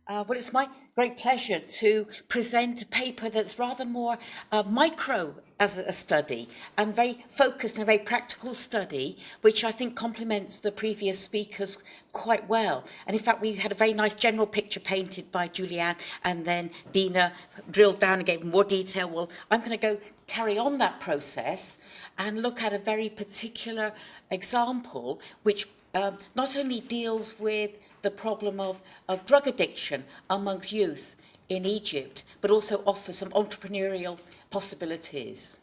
Well, it's my great pleasure to present a paper that's rather more micro as a study and very focused and a very practical study, which I think complements the previous speakers quite well. And in fact, we had a very nice general picture painted by Julianne, and then Dina drilled down and gave more detail. Well, I'm going to go carry on that process and look at a very particular example, which not only deals with the problem of drug addiction amongst youth in Egypt, but also offers some entrepreneurial possibilities.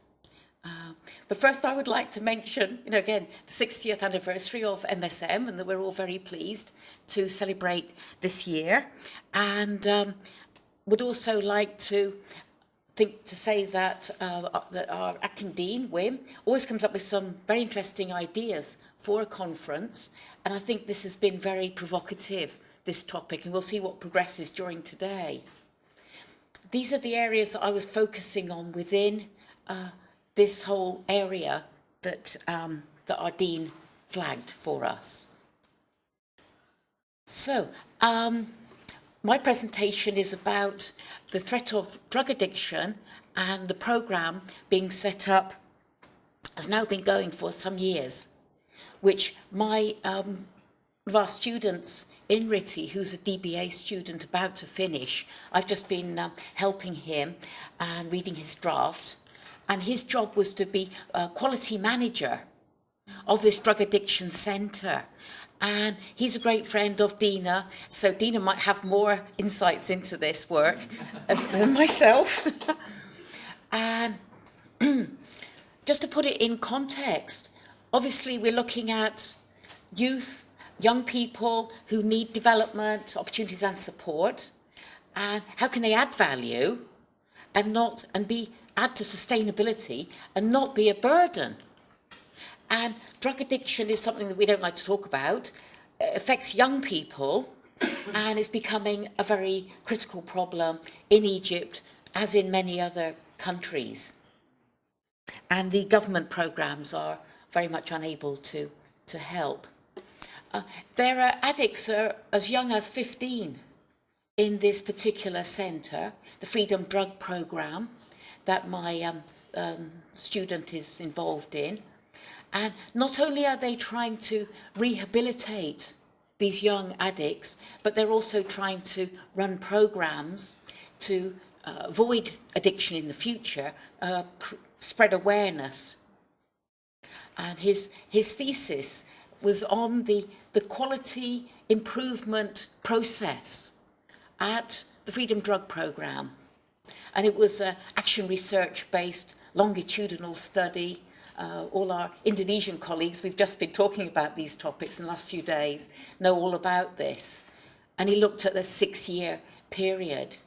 But first I would like to mention, again, the 60th anniversary of MSM, and that we're all very pleased to celebrate this year. And would also like to say that our acting dean, Wim, always comes up with some very interesting ideas for a conference, and I think this has been very provocative, this topic, and we'll see what progresses during today. These are the areas that I was focusing on within this whole area that our dean flagged for us. So, my presentation is about the threat of drug addiction, and the programme being set up has now been going for some years, which my one of our students in RITI, who's a DBA student about to finish, I've just been helping him and reading his draft, and his job was to be a quality manager of this drug addiction centre. And he's a great friend of Dina, so Dina might have more insights into this work than myself. And just to put it in context, obviously we're looking at youth, young people who need development, opportunities and support, and how can they add value and add to sustainability and not be a burden. And drug addiction is something that we don't like to talk about. It affects young people, and it's becoming a very critical problem in Egypt, as in many other countries. And the government programmes are very much unable to help. There are addicts as young as 15 in this particular centre, the Freedom Drug Programme that my student is involved in. And not only are they trying to rehabilitate these young addicts, but they're also trying to run programs to avoid addiction in the future, spread awareness. And his thesis was on the quality improvement process at the Freedom Drug Programme. And it was an action research-based longitudinal study. All our Indonesian colleagues, we've just been talking about these topics in the last few days, know all about this. And he looked at the 6-year period.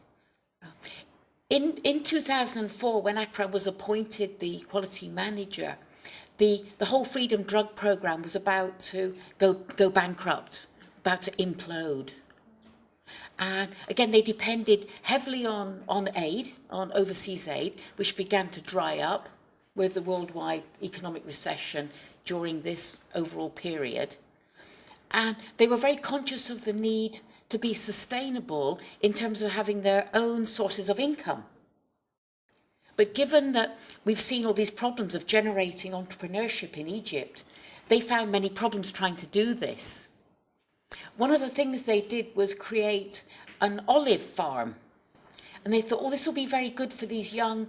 In 2004, when Akram was appointed the quality manager, the whole Freedom Drug Programme was about to go bankrupt, about to implode. And again, they depended heavily on aid, on overseas aid, which began to dry up with the worldwide economic recession during this overall period. And they were very conscious of the need to be sustainable in terms of having their own sources of income. But given that we've seen all these problems of generating entrepreneurship in Egypt, they found many problems trying to do this. One of the things they did was create an olive farm. And they thought, oh, this will be very good for these young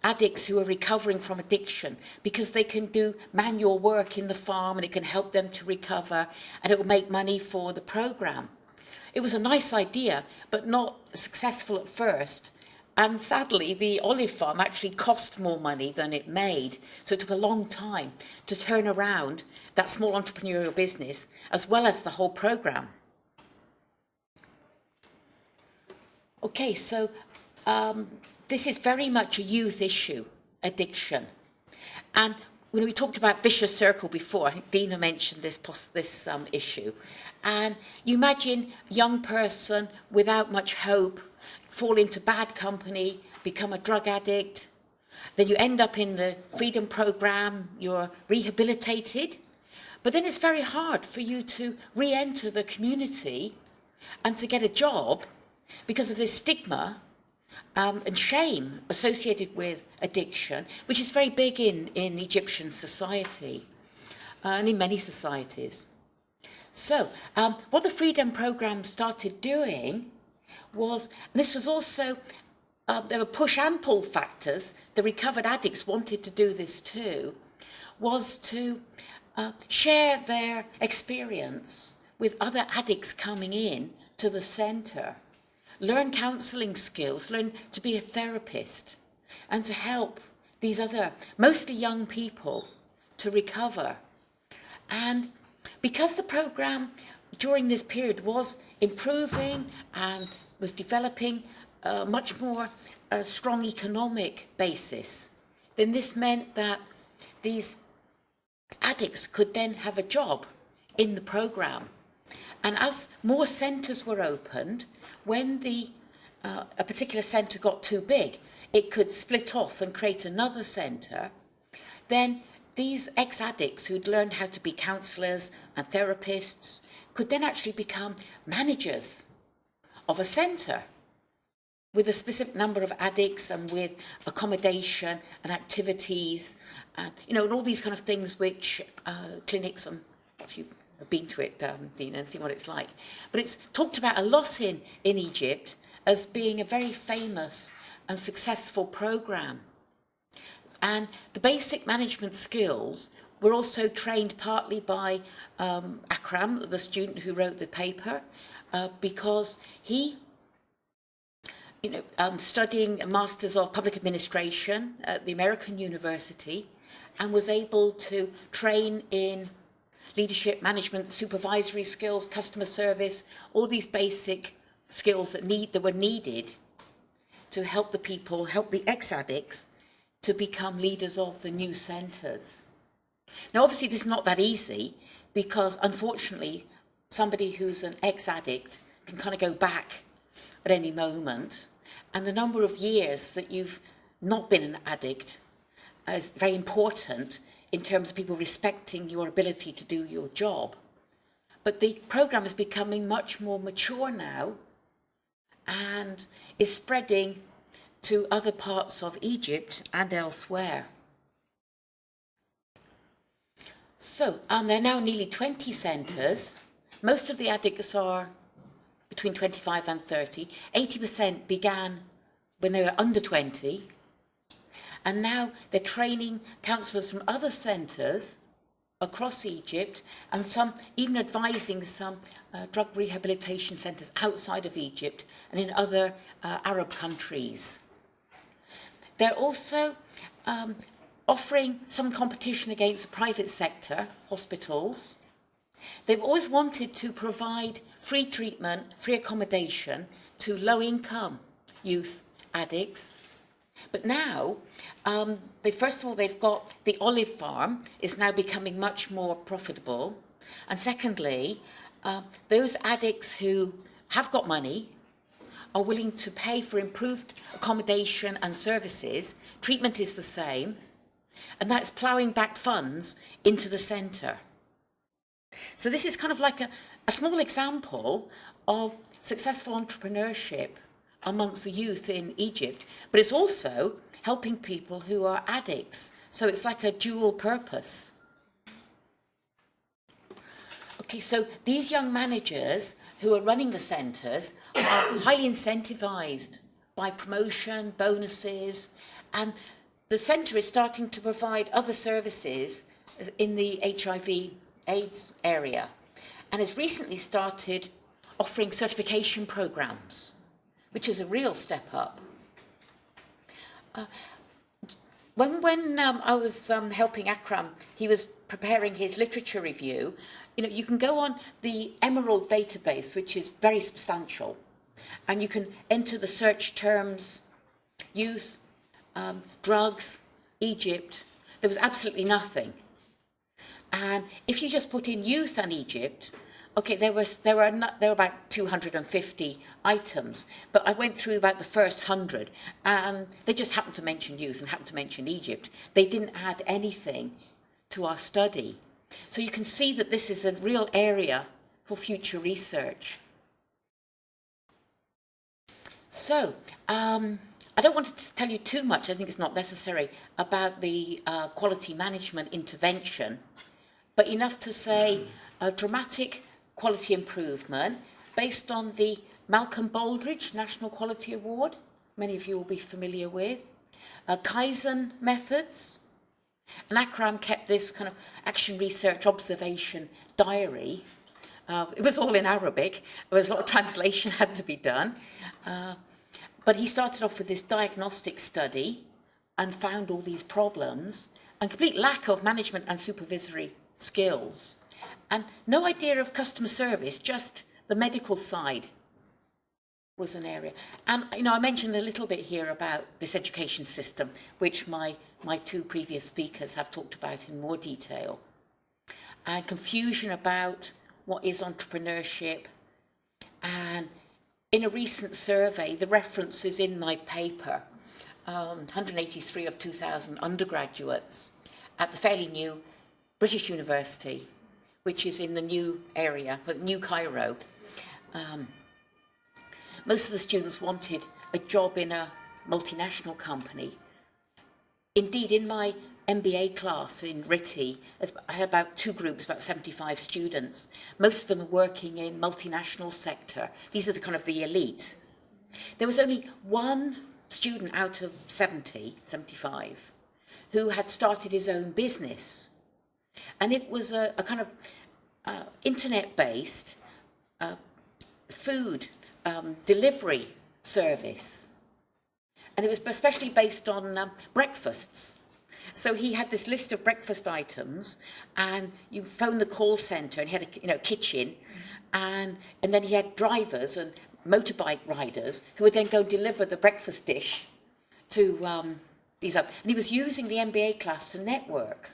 addicts who are recovering from addiction, because they can do manual work in the farm and it can help them to recover, and it will make money for the programme. It was a nice idea, but not successful at first. And sadly, the olive farm actually cost more money than it made. So it took a long time to turn around that small entrepreneurial business, as well as the whole programme. Okay, so this is very much a youth issue, addiction. And when we talked about vicious circle before, I think Dina mentioned this issue. And you imagine a young person without much hope, fall into bad company, become a drug addict. Then you end up in the Freedom Programme, you're rehabilitated. But then it's very hard for you to re-enter the community and to get a job because of this stigma and shame associated with addiction, which is very big in Egyptian society and in many societies. So what the Freedom Programme started doing was, and this was also, there were push and pull factors, the recovered addicts wanted to do this too, was to share their experience with other addicts coming in to the centre, learn counselling skills, learn to be a therapist, and to help these other, mostly young people, to recover. And because the programme during this period was improving and was developing a much more strong economic basis, then this meant that these addicts could then have a job in the programme. And as more centres were opened, when a particular centre got too big, it could split off and create another centre. Then these ex-addicts who'd learned how to be counsellors and therapists could then actually become managers of a centre with a specific number of addicts and with accommodation and activities and, and all these kind of things which clinics, and if you have been to it, Dina, and seen what it's like. But it's talked about a lot in Egypt as being a very famous and successful programme. And the basic management skills were also trained partly by Akram, the student who wrote the paper, because he, studying a Masters of Public Administration at the American University, and was able to train in leadership, management, supervisory skills, customer service, all these basic skills that were needed to help the people, help the ex-addicts to become leaders of the new centres. Now, obviously, this is not that easy because, unfortunately, somebody who's an ex-addict can kind of go back at any moment. And the number of years that you've not been an addict is very important in terms of people respecting your ability to do your job. But the programme is becoming much more mature now and is spreading to other parts of Egypt and elsewhere. So there are now nearly 20 centres. Most of the addicts are between 25 and 30. 80% began when they were under 20. And now they're training counsellors from other centres across Egypt, and some even advising some drug rehabilitation centres outside of Egypt and in other Arab countries. They're also offering some competition against the private sector, hospitals. They've always wanted to provide free treatment, free accommodation to low-income youth addicts. But now, first of all, they've got the olive farm is now becoming much more profitable. And secondly, those addicts who have got money are willing to pay for improved accommodation and services. Treatment is the same, and that's ploughing back funds into the centre. So this is kind of like a small example of successful entrepreneurship amongst the youth in Egypt, but it's also helping people who are addicts. So it's like a dual purpose. Okay, so these young managers who are running the centres are highly incentivised by promotion, bonuses, and the centre is starting to provide other services in the HIV/AIDS area, and has recently started offering certification programmes, which is a real step up. When I was helping Akram, he was preparing his literature review. You can go on the Emerald database, which is very substantial, and you can enter the search terms, youth, drugs, Egypt. There was absolutely nothing. And if you just put in youth and Egypt, okay, there were about 250 items, but I went through about the first 100, and they just happened to mention youth and happened to mention Egypt. They didn't add anything to our study. So you can see that this is a real area for future research. So, I don't want to tell you too much, I think it's not necessary, about the quality management intervention, but enough to say a dramatic quality improvement based on the Malcolm Baldridge National Quality Award, many of you will be familiar with, Kaizen methods, and Akram kept this kind of action research observation diary. It was all in Arabic, there was a lot of translation had to be done, but he started off with this diagnostic study and found all these problems and complete lack of management and supervisory skills and no idea of customer service, just the medical side was an area. And I mentioned a little bit here about this education system, which my two previous speakers have talked about in more detail, and confusion about what is entrepreneurship. And in a recent survey, the reference is in my paper, 183 of 2,000 undergraduates at the fairly new British University, which is in the new area, but New Cairo. Most of the students wanted a job in a multinational company. Indeed, in my MBA class in RITI, I had about two groups, about 75 students. Most of them are working in multinational sector. These are the kind of the elite. There was only one student out of 75, who had started his own business. And it was a kind of internet-based food delivery service. And it was especially based on breakfasts. So he had this list of breakfast items, and you phoned the call centre, and he had a kitchen, and then he had drivers and motorbike riders who would then go deliver the breakfast dish to these up. And he was using the MBA class to network.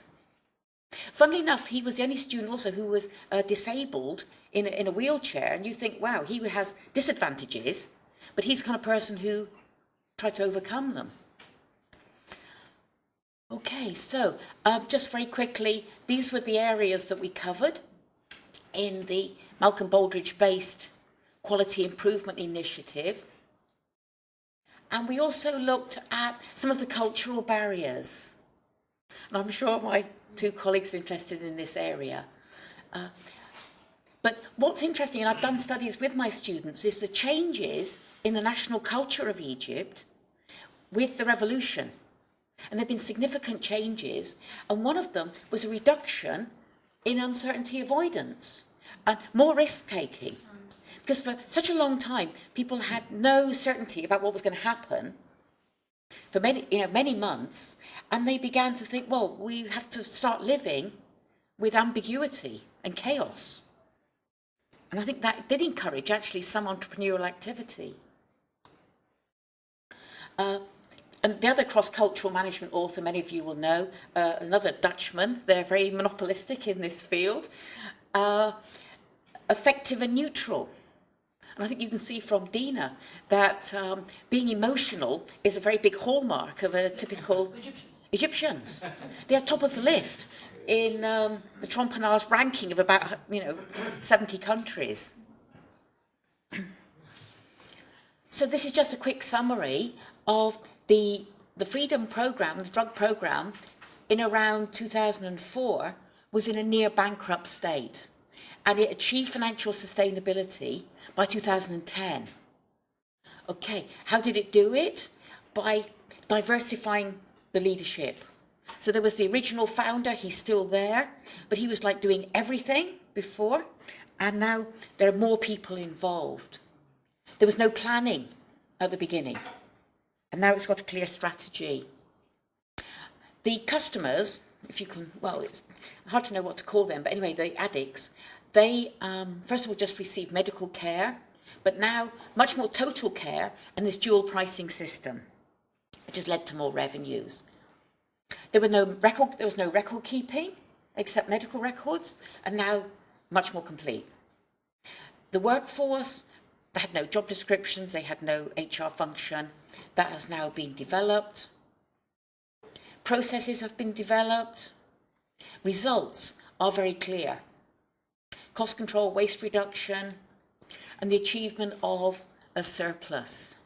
Funnily enough, he was the only student also who was disabled in a wheelchair, and you think, wow, he has disadvantages, but he's the kind of person who tried to overcome them. Okay, so just very quickly, these were the areas that we covered in the Malcolm Baldridge-based Quality Improvement Initiative. And we also looked at some of the cultural barriers. And I'm sure my two colleagues are interested in this area. But what's interesting, and I've done studies with my students, is the changes in the national culture of Egypt with the revolution. And there have been significant changes, and one of them was a reduction in uncertainty avoidance and more risk-taking. Because for such a long time, people had no certainty about what was going to happen for many months, and they began to think, well, we have to start living with ambiguity and chaos. And I think that did encourage actually some entrepreneurial activity. And the other cross-cultural management author, many of you will know, another Dutchman, they're very monopolistic in this field, effective and neutral. And I think you can see from Dina that being emotional is a very big hallmark of a typical Egyptians. They are top of the list in the Trompenaars ranking of about 70 countries. So this is just a quick summary of the Freedom Programme, the drug programme, in around 2004 was in a near bankrupt state, and it achieved financial sustainability by 2010. Okay, how did it do it? By diversifying the leadership. So there was the original founder, he's still there, but he was like doing everything before, and now there are more people involved. There was no planning at the beginning, and now it's got a clear strategy. The customers, if you can, well, it's hard to know what to call them, but anyway, the addicts, they first of all just receive medical care, but now much more total care and this dual pricing system, which has led to more revenues. There was no record keeping except medical records, and now much more complete. The workforce, they had no job descriptions, they had no HR function. That has now been developed. Processes have been developed. Results are very clear. Cost control, waste reduction, and the achievement of a surplus.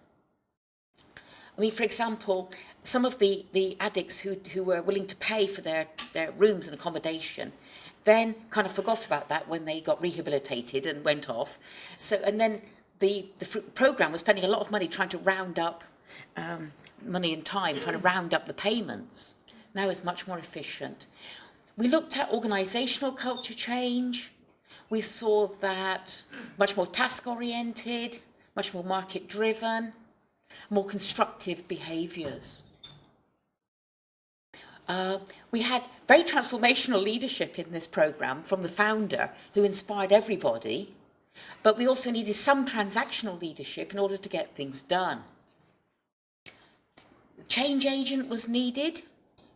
I mean, for example, some of the addicts who were willing to pay for their rooms and accommodation then kind of forgot about that when they got rehabilitated and went off. So, and then the programme was spending a lot of money trying to round up money and time, trying to round up the payments. Now it's much more efficient. We looked at organisational culture change. We saw that much more task-oriented, much more market-driven, more constructive behaviours. We had very transformational leadership in this programme from the founder, who inspired everybody, but we also needed some transactional leadership in order to get things done. Change agent was needed,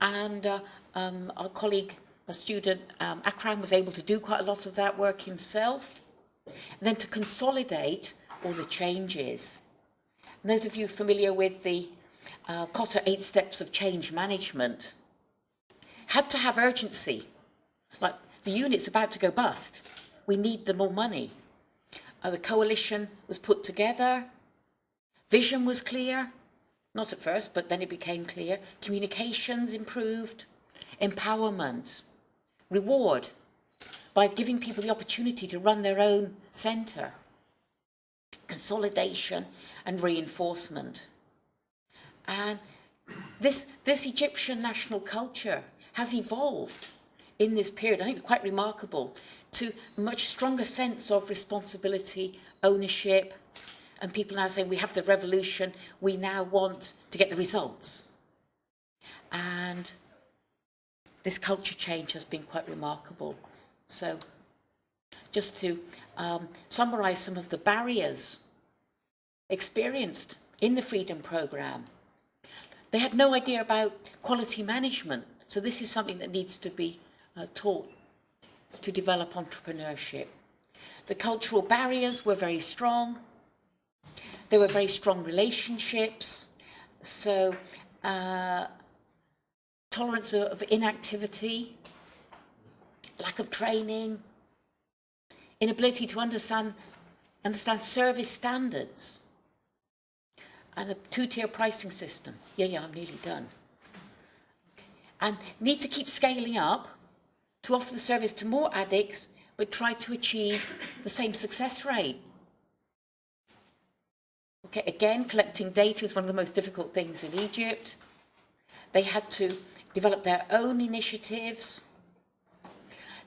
and our colleague, a student, Akram, was able to do quite a lot of that work himself, and then to consolidate all the changes. And those of you familiar with the Cotter 8 Steps of Change Management had to have urgency. Like, the unit's about to go bust. We need the more money. The coalition was put together. Vision was clear. Not at first, but then it became clear. Communications improved. Empowerment. Reward by giving people the opportunity to run their own centre. Consolidation and reinforcement. And this Egyptian national culture has evolved in this period, I think quite remarkable, to a much stronger sense of responsibility, ownership, and people now saying we have the revolution, we now want to get the results. And this culture change has been quite remarkable. So just to summarise some of the barriers experienced in the Freedom Programme. They had no idea about quality management. So this is something that needs to be taught to develop entrepreneurship. The cultural barriers were very strong. There were very strong relationships. So tolerance of inactivity, lack of training, inability to understand service standards, and the two-tier pricing system. Yeah, I'm nearly done. And need to keep scaling up to offer the service to more addicts, but try to achieve the same success rate. Okay, again, collecting data is one of the most difficult things in Egypt. They had to develop their own initiatives.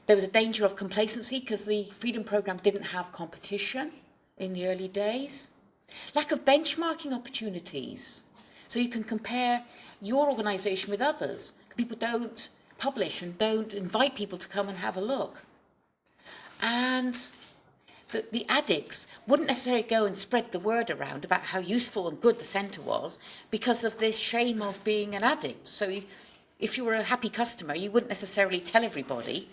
There was a danger of complacency because the Freedom Programme didn't have competition in the early days. Lack of benchmarking opportunities. So you can compare your organisation with others. People don't publish and don't invite people to come and have a look. And the addicts wouldn't necessarily go and spread the word around about how useful and good the centre was because of this shame of being an addict. So if you were a happy customer, you wouldn't necessarily tell everybody.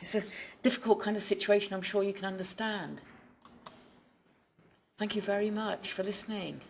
It's a difficult kind of situation, I'm sure you can understand. Thank you very much for listening.